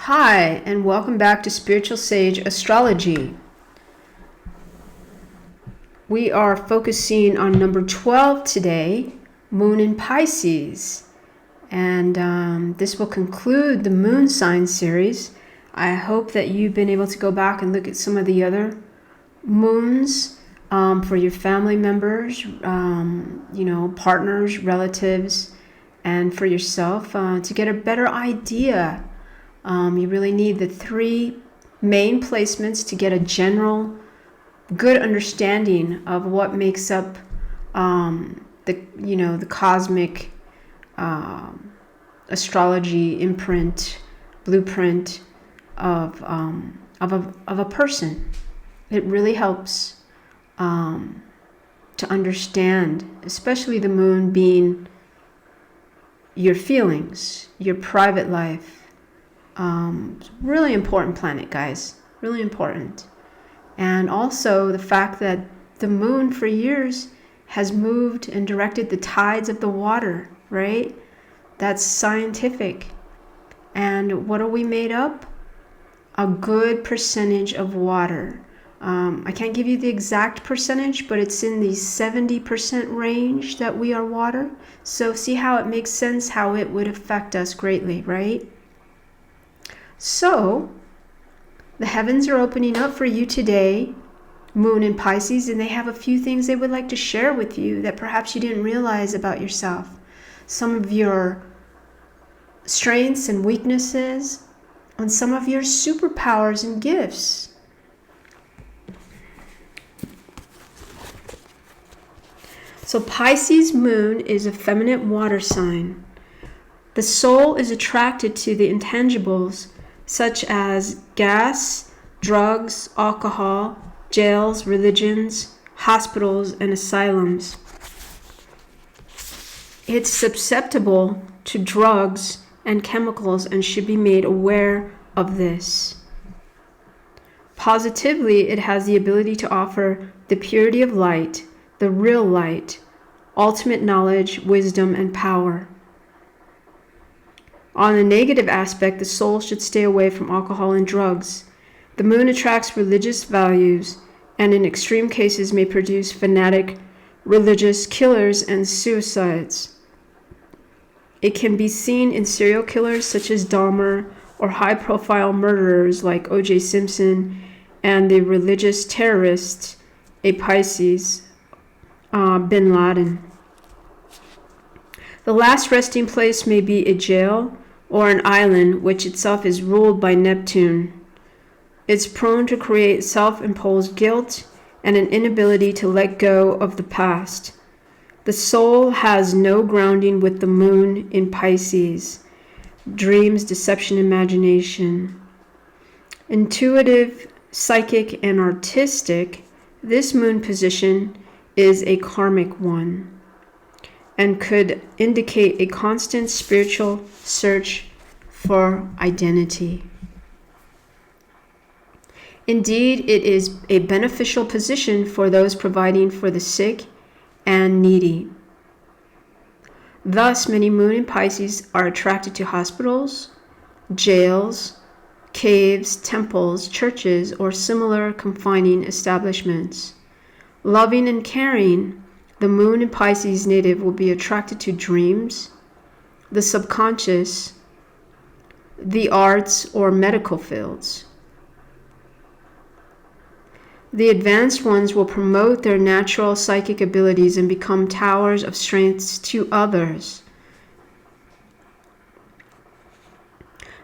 Hi, and welcome back to Spiritual Sage Astrology. We are focusing on number 12 today, Moon in Pisces. And this will conclude the Moon sign series. I hope that you've been able to go back and look at some of the other moons for your family members, partners, relatives, and for yourself to get a better idea. You really need the three main placements to get a general good understanding of what makes up the cosmic astrology imprint, blueprint of a person. It really helps to understand, especially the moon being your feelings, your private life. Really important planet, guys. Really important. And also the fact that the moon for years has moved and directed the tides of the water, right? That's scientific. And what are we made up? A good percentage of water. I can't give you the exact percentage, but it's in the 70% range that we are water. So see how it makes sense, how it would affect us greatly, right? So, the heavens are opening up for you today, Moon in Pisces, and they have a few things they would like to share with you that perhaps you didn't realize about yourself. Some of your strengths and weaknesses, and some of your superpowers and gifts. So Pisces moon is a feminine water sign. The soul is attracted to the intangibles such as gas, drugs, alcohol, jails, religions, hospitals, and asylums. It's susceptible to drugs and chemicals and should be made aware of this. Positively, it has the ability to offer the purity of light, the real light, ultimate knowledge, wisdom, and power. On a negative aspect, the soul should stay away from alcohol and drugs. The moon attracts religious values and in extreme cases may produce fanatic religious killers and suicides. It can be seen in serial killers such as Dahmer or high-profile murderers like O.J. Simpson and the religious terrorist, a Pisces, Bin Laden. The last resting place may be a jail or an island which itself is ruled by Neptune. It's prone to create self-imposed guilt and an inability to let go of the past. The soul has no grounding with the moon in Pisces. Dreams, deception, imagination. Intuitive, psychic, and artistic, this moon position is a karmic one and could indicate a constant spiritual search for identity. Indeed, it is a beneficial position for those providing for the sick and needy. Thus, many moon in Pisces are attracted to hospitals, jails, caves, temples, churches, or similar confining establishments. Loving and caring, the moon in Pisces native will be attracted to dreams, the subconscious, the arts, or medical fields. The advanced ones will promote their natural psychic abilities and become towers of strength to others.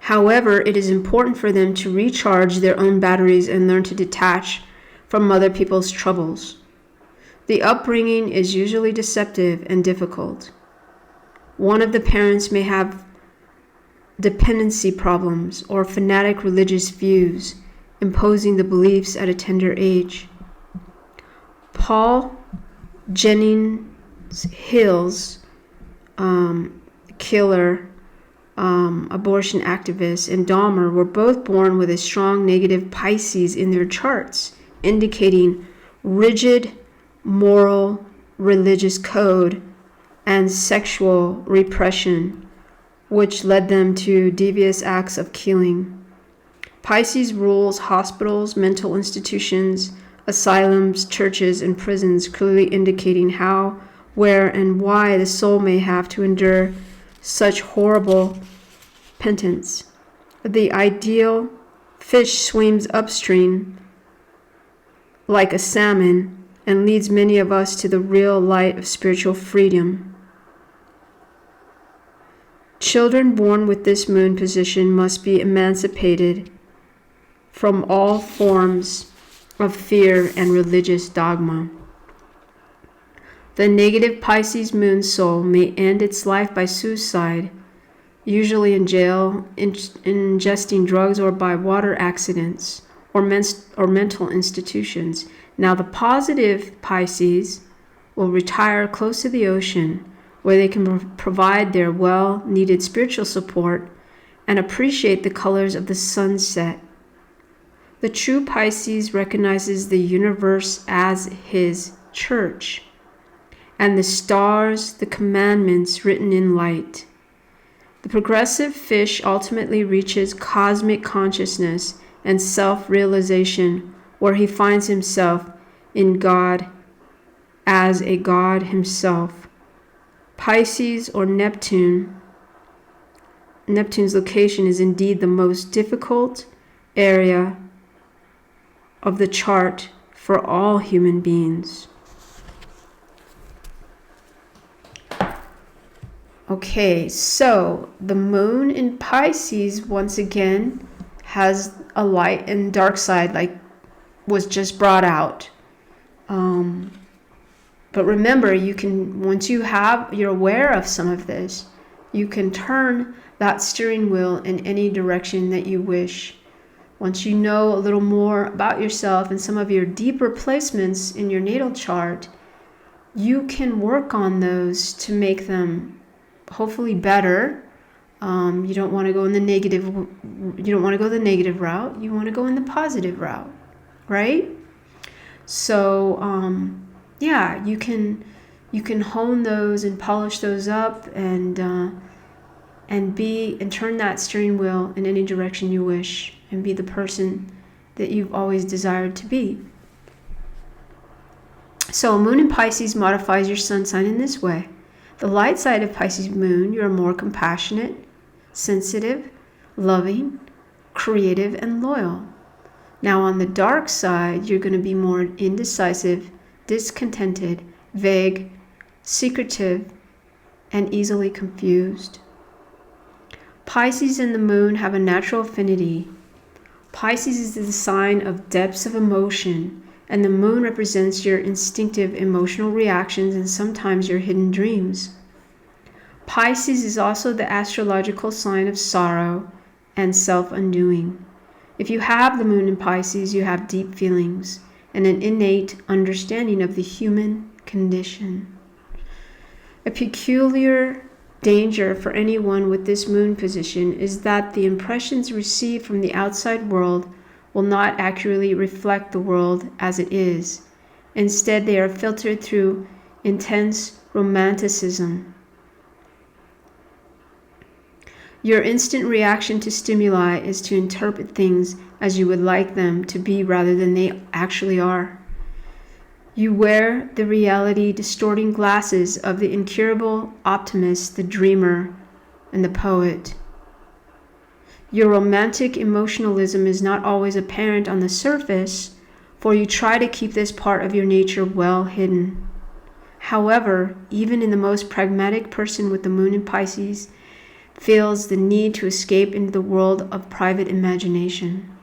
However, it is important for them to recharge their own batteries and learn to detach from other people's troubles. The upbringing is usually deceptive and difficult. One of the parents may have dependency problems or fanatic religious views, imposing the beliefs at a tender age. Paul Jennings Hill's killer, abortion activist, and Dahmer were both born with a strong negative Pisces in their charts, indicating rigid moral religious code and sexual repression, which led them to devious acts of killing. Pisces rules hospitals, mental institutions, asylums, churches, and prisons, clearly indicating how, where, and why the soul may have to endure such horrible penance. The ideal fish swims upstream like a salmon and leads many of us to the real light of spiritual freedom. Children born with this moon position must be emancipated from all forms of fear and religious dogma. The negative Pisces moon soul may end its life by suicide, usually in jail, ingesting drugs, or by water accidents or mental institutions. Now the positive Pisces will retire close to the ocean, where they can provide their well-needed spiritual support and appreciate the colors of the sunset. The true Pisces recognizes the universe as his church, and the stars, the commandments written in light. The progressive fish ultimately reaches cosmic consciousness and self-realization, where he finds himself in God as a God himself. Pisces or Neptune's location is indeed the most difficult area of the chart for all human beings. Okay, so the moon in Pisces once again has a light and dark side, like was just brought out. But remember, you can, once you're aware of some of this, you can turn that steering wheel in any direction that you wish. Once you know a little more about yourself and some of your deeper placements in your natal chart, you can work on those to make them hopefully better. You don't want to go in the negative. You don't want to go the negative route. You want to go in the positive route, right? So, yeah, you can hone those and polish those up and turn that steering wheel in any direction you wish, and be the person that you've always desired to be. So a moon in Pisces modifies your sun sign in this way. The light side of Pisces moon, you're more compassionate, sensitive, loving, creative, and loyal. Now on the dark side, you're going to be more indecisive, discontented, vague, secretive, and easily confused. Pisces and the moon have a natural affinity. Pisces is the sign of depths of emotion, and the moon represents your instinctive emotional reactions and sometimes your hidden dreams. Pisces is also the astrological sign of sorrow and self-undoing. If you have the moon in Pisces, you have deep feelings and an innate understanding of the human condition. A peculiar danger for anyone with this moon position is that the impressions received from the outside world will not accurately reflect the world as it is. Instead, they are filtered through intense romanticism. Your instant reaction to stimuli is to interpret things as you would like them to be rather than they actually are. You wear the reality distorting glasses of the incurable optimist, the dreamer, and the poet. Your romantic emotionalism is not always apparent on the surface, for you try to keep this part of your nature well hidden. However, even in the most pragmatic person with the moon in Pisces feels the need to escape into the world of private imagination.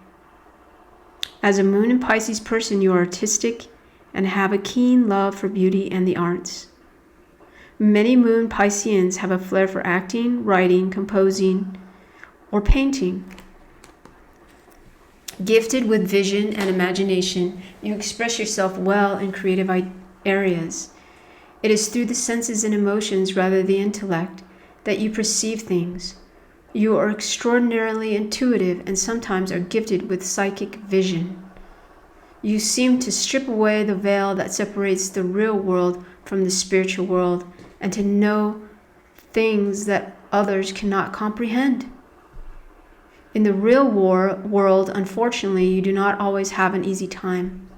As a moon in Pisces person, you are artistic and have a keen love for beauty and the arts. Many moon Pisceans have a flair for acting, writing, composing, or painting. Gifted with vision and imagination, you express yourself well in creative areas. It is through the senses and emotions rather than the intellect that you perceive things. You are extraordinarily intuitive and sometimes are gifted with psychic vision. You seem to strip away the veil that separates the real world from the spiritual world and to know things that others cannot comprehend. In the real world, unfortunately, you do not always have an easy time.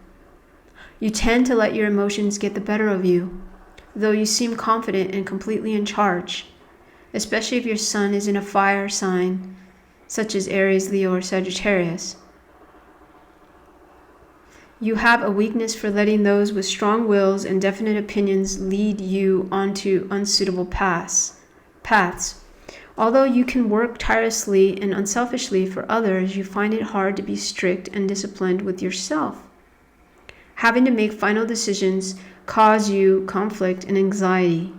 You tend to let your emotions get the better of you, though you seem confident and completely in charge, especially if your sun is in a fire sign, such as Aries, Leo, or Sagittarius. You have a weakness for letting those with strong wills and definite opinions lead you onto unsuitable paths. Although you can work tirelessly and unselfishly for others, you find it hard to be strict and disciplined with yourself. Having to make final decisions cause you conflict and anxiety.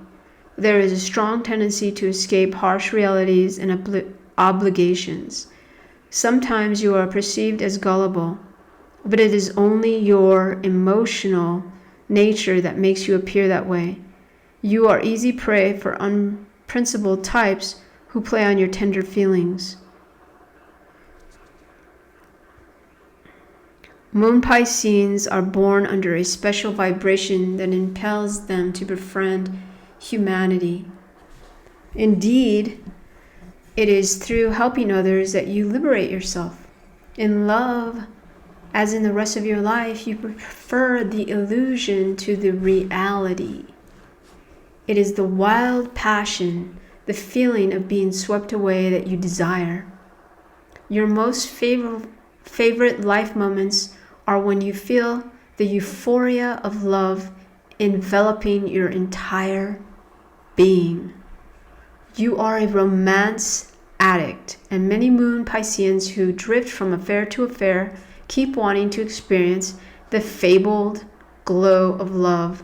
There is a strong tendency to escape harsh realities and obligations. Sometimes you are perceived as gullible, but it is only your emotional nature that makes you appear that way. You are easy prey for unprincipled types who play on your tender feelings. Moon Pisceans are born under a special vibration that impels them to befriend humanity. Indeed, it is through helping others that you liberate yourself. In love, as in the rest of your life, you prefer the illusion to the reality. It is the wild passion, the feeling of being swept away that you desire. Your most favorite life moments are when you feel the euphoria of love enveloping your entire being. You are a romance addict, and many Moon Pisceans who drift from affair to affair keep wanting to experience the fabled glow of love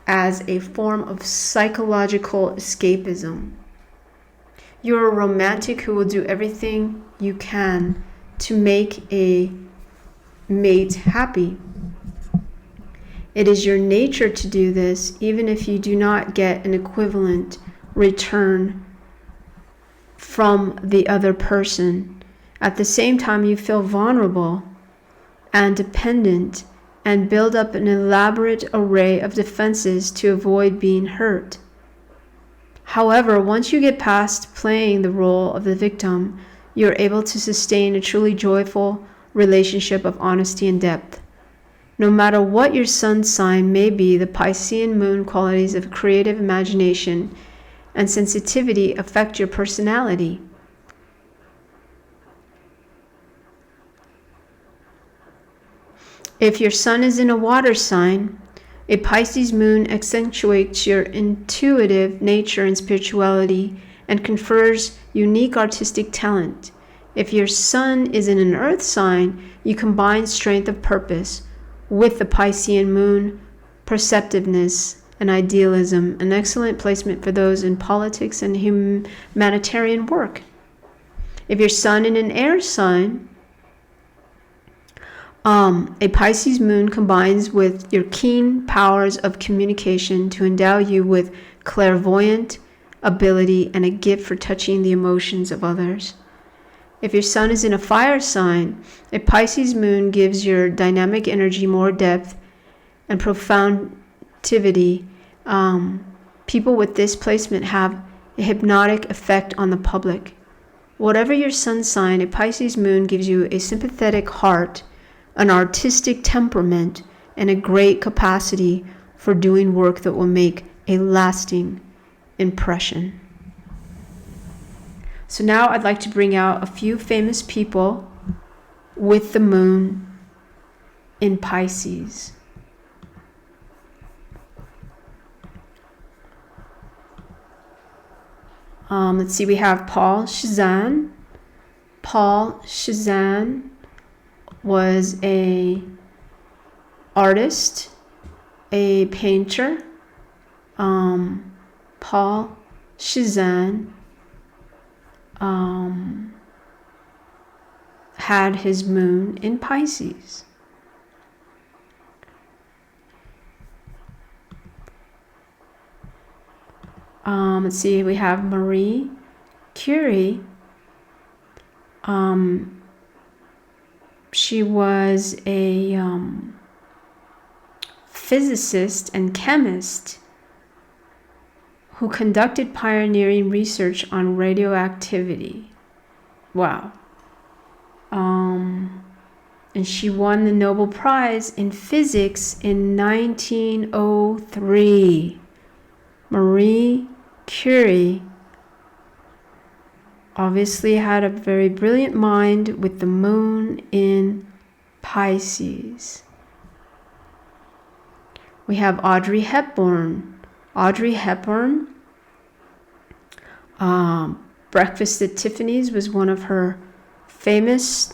as a form of psychological escapism. You're a romantic who will do everything you can to make a mate happy. It is your nature to do this, even if you do not get an equivalent return from the other person. At the same time, you feel vulnerable and dependent and build up an elaborate array of defenses to avoid being hurt. However, once you get past playing the role of the victim, you're able to sustain a truly joyful relationship of honesty and depth. No matter what your sun sign may be, the Piscean moon qualities of creative imagination and sensitivity affect your personality. If your sun is in a water sign, a Pisces moon accentuates your intuitive nature and spirituality and confers unique artistic talent. If your sun is in an earth sign, you combine strength of purpose with the Piscean moon, perceptiveness, and idealism, an excellent placement for those in politics and humanitarian work. If your sun in an air sign, a Pisces moon combines with your keen powers of communication to endow you with clairvoyant ability and a gift for touching the emotions of others. If your sun is in a fire sign, a Pisces moon gives your dynamic energy more depth and profundity. People with this placement have a hypnotic effect on the public. Whatever your sun sign, a Pisces moon gives you a sympathetic heart, an artistic temperament, and a great capacity for doing work that will make a lasting impression. So now I'd like to bring out a few famous people with the moon in Pisces. Let's see, we have Paul Cézanne. Paul Cézanne was a artist, a painter. Paul Cézanne had his moon in Pisces. Let's see, we have Marie Curie. She was a physicist and chemist who conducted pioneering research on radioactivity. Wow. And she won the Nobel Prize in Physics in 1903. Marie Curie obviously had a very brilliant mind with the moon in Pisces. We have Audrey Hepburn. Audrey Hepburn, Breakfast at Tiffany's was one of her famous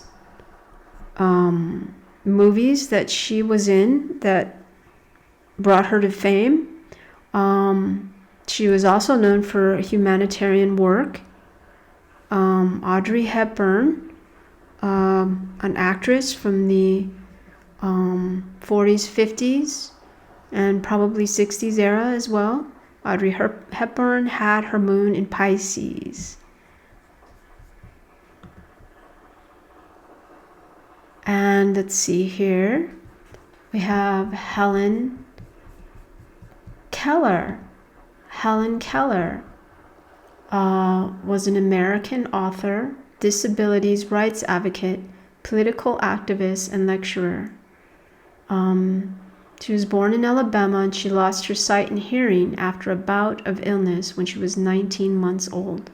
movies that she was in that brought her to fame. She was also known for humanitarian work. Audrey Hepburn, an actress from the 40s, 50s, and probably 60s era as well. Audrey Hepburn had her moon in Pisces. And let's see here. We have Helen Keller. Helen Keller was an American author, disabilities rights advocate, political activist, and lecturer. She was born in Alabama, and she lost her sight and hearing after a bout of illness when she was 19 months old.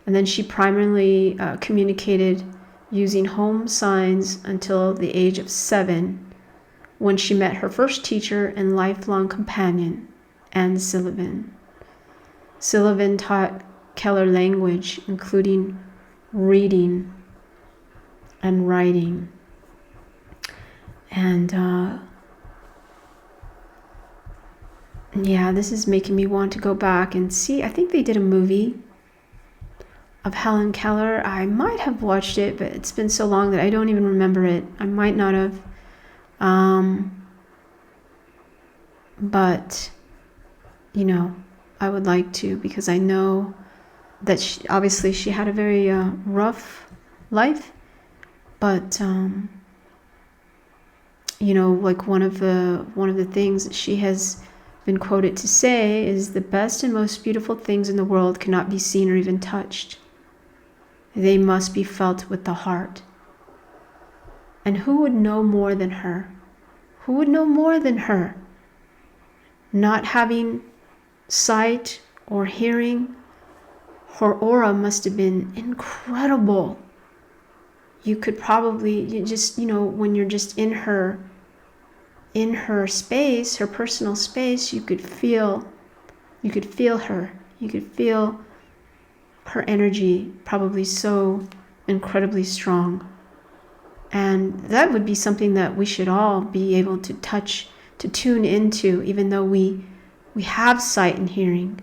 And then she primarily communicated using home signs until the age of 7, when she met her first teacher and lifelong companion, Anne Sullivan. Sullivan taught Keller language, including reading and writing. And yeah, this is making me want to go back and see. I think they did a movie of Helen Keller. I might have watched it, but it's been so long that I don't even remember it. I might not have. But, you know, I would like to, because I know that obviously she had a very rough life. But, you know, like one of the things that she has been quoted to say is, the best and most beautiful things in the world cannot be seen or even touched. They must be felt with the heart. And who would know more than her? Who would know more than her? Not having sight or hearing, her aura must have been incredible. You could probably, when you're just in her space, her personal space, you could feel her. You could feel her energy, probably so incredibly strong. And that would be something that we should all be able to touch, to tune into, even though we have sight and hearing.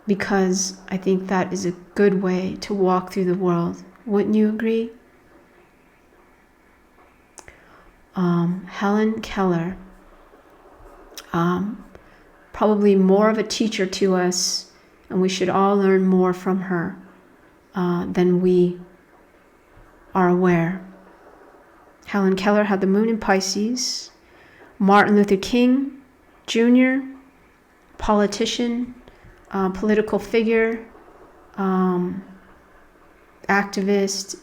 Because I think that is a good way to walk through the world. Wouldn't you agree? Helen Keller, probably more of a teacher to us, and we should all learn more from her than we are aware. Helen Keller had the moon in Pisces. Martin Luther King Jr., politician, political figure, activist,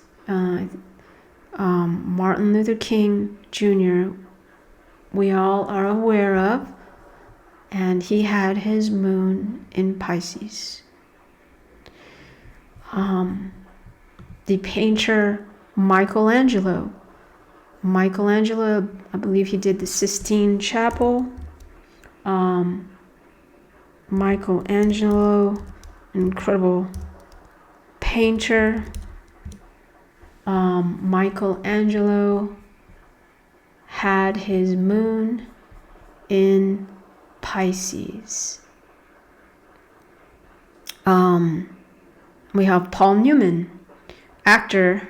Martin Luther King Jr., we all are aware of, and he had his moon in Pisces. The painter Michelangelo, I believe he did the Sistine Chapel. Michelangelo, incredible painter. Michelangelo had his moon in Pisces. We have Paul Newman, actor.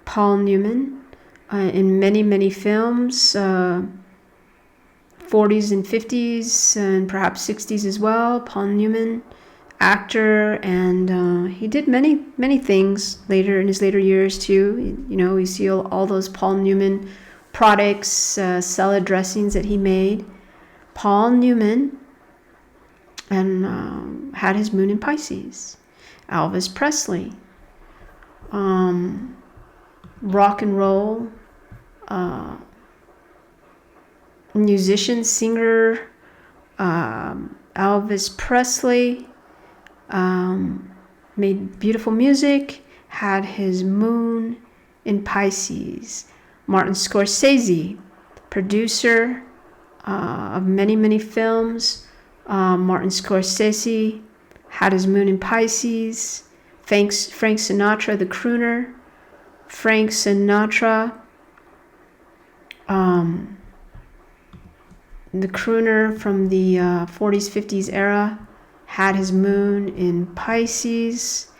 Paul Newman, in many films, 40s and 50s and perhaps 60s as well. Paul Newman, actor, and he did many things later in his later years too. You know, we see all those Paul Newman products, salad dressings that he made. Paul Newman, and had his moon in Pisces. Elvis Presley. Rock and roll, musician, singer, Elvis Presley, made beautiful music, had his moon in Pisces. Martin Scorsese, producer of many, many films. Martin Scorsese had his moon in Pisces. Frank Sinatra, the crooner. Frank Sinatra, the crooner from the 40s, 50s era, had his moon in Pisces.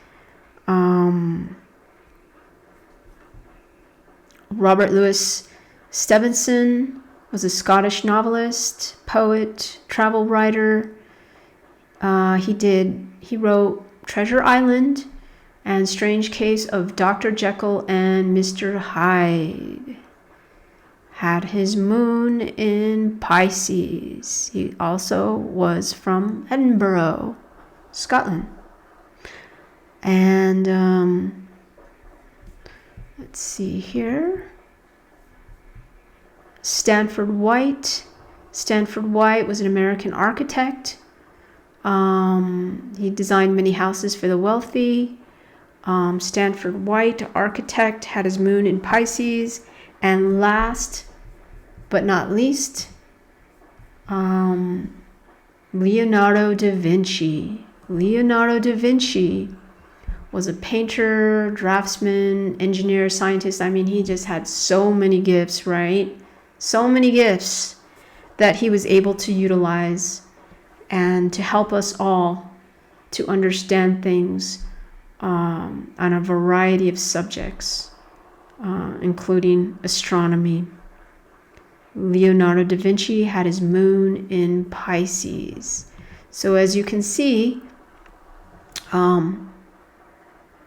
Robert Louis Stevenson was a Scottish novelist, poet, travel writer. He wrote Treasure Island and Strange Case of Dr. Jekyll and Mr. Hyde. Had his moon in Pisces. He also was from Edinburgh, Scotland. And let's see here. Stanford White. Stanford White was an American architect. He designed many houses for the wealthy. Stanford White, architect, had his moon in Pisces. And last but not least, Leonardo da Vinci. Leonardo da Vinci was a painter, draftsman, engineer, scientist. I mean, he just had so many gifts, right? So many gifts that he was able to utilize and to help us all to understand things on a variety of subjects, including astronomy. Leonardo da Vinci had his moon in Pisces. So as you can see,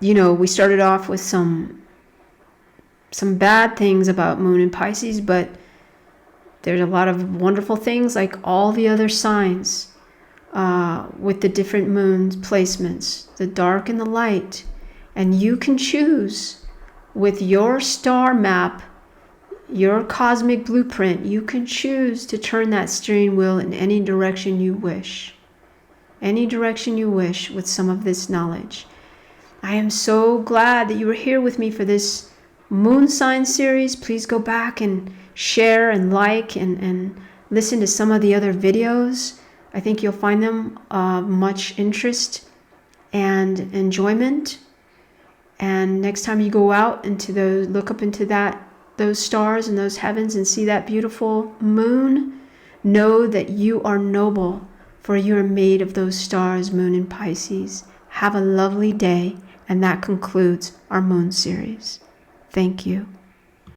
we started off with some bad things about moon in Pisces, but there's a lot of wonderful things like all the other signs with the different moon placements, the dark and the light. And you can choose with your star map, your cosmic blueprint, you can choose to turn that steering wheel in any direction you wish. Any direction you wish with some of this knowledge. I am so glad that you were here with me for this moon sign series. Please go back and share and like and listen to some of the other videos. I think you'll find them much interest and enjoyment. And next time you go out look up into those stars and those heavens and see that beautiful moon, know that you are noble, for you are made of those stars, moon in Pisces. Have a lovely day, and that concludes our moon series. Thank you.